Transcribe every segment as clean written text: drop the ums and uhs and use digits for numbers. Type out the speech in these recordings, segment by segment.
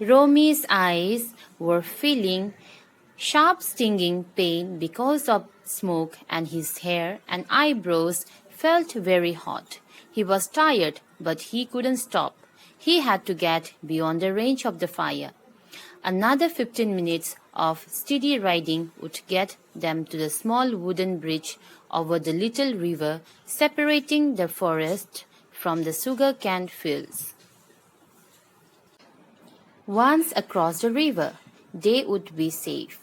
Romy's eyes were feeling sharp stinging pain because of smoke, and his hair and eyebrows felt very hot. He was tired, but he couldn't stop. He had to get beyond the range of the fire. Another 15 minutes of steady riding would get them to the small wooden bridge over the little river separating the forest from the sugar cane fields. Once across the river, they would be safe.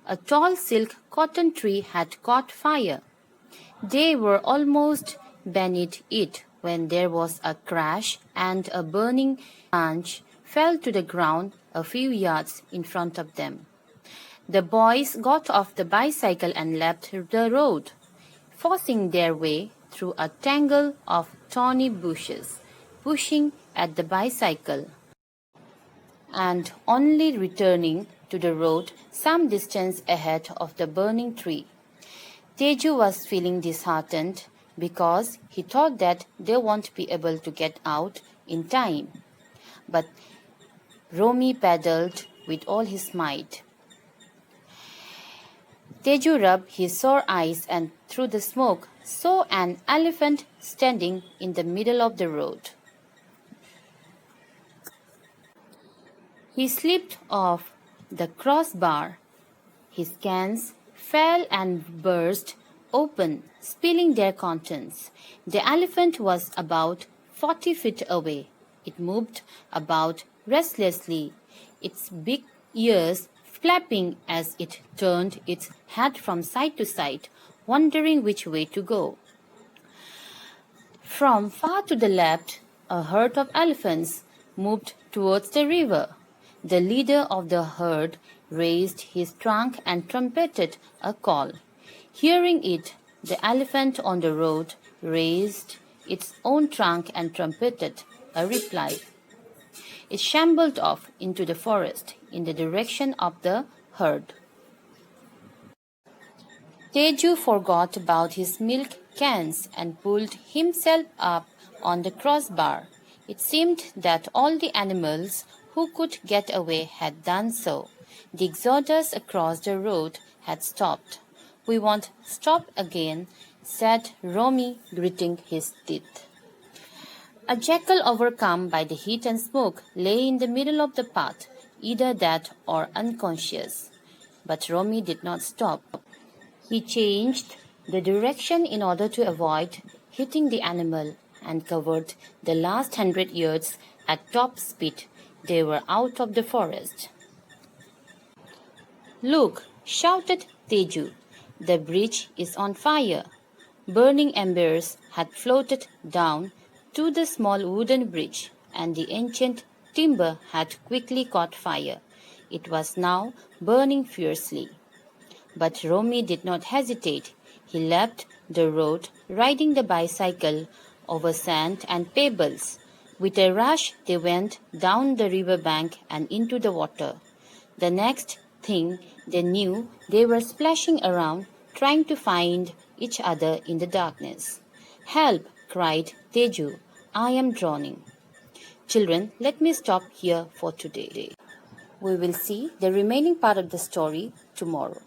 A tall silk cotton tree had caught fire. They were almost beneath it when there was a crash and a burning branch fell to the ground a few yards in front of them. The boys got off the bicycle and left the road, forcing their way through a tangle of thorny bushes, pushing at the bicycle and only returning to the road some distance ahead of the burning tree. Teju was feeling disheartened because he thought that they won't be able to get out in time. But Romy paddled with all his might. Teju rubbed his sore eyes and through the smoke saw an elephant standing in the middle of the road. He slipped off the crossbar. His cans fell and burst open, spilling their contents. The elephant was about 40 feet away. It moved about restlessly, its big ears flapping as it turned its head from side to side, wondering which way to go. From far to the left, a herd of elephants moved towards the river. The leader of the herd raised his trunk and trumpeted a call. Hearing it, the elephant on the road raised its own trunk and trumpeted a reply. It shambled off into the forest in the direction of the herd. Teju forgot about his milk cans and pulled himself up on the crossbar. It seemed that all the animals who could get away had done so. The exodus across the road had stopped. "We won't stop again," said Romy, gritting his teeth. A jackal overcome by the heat and smoke lay in the middle of the path, either that or unconscious. But Romy did not stop. He changed the direction in order to avoid hitting the animal and covered the last 100 yards at top speed. They were out of the forest. "Look!" shouted Teju. "The bridge is on fire." Burning embers had floated down to the small wooden bridge, and the ancient timber had quickly caught fire. It was now burning fiercely. But Romy did not hesitate. He left the road, riding the bicycle over sand and pebbles. With a rush, they went down the river bank and into the water. The next thing they knew, they were splashing around, trying to find each other in the darkness. "Help!" cried Teju. "I am drowning." Children, let me stop here for today. We will see the remaining part of the story tomorrow.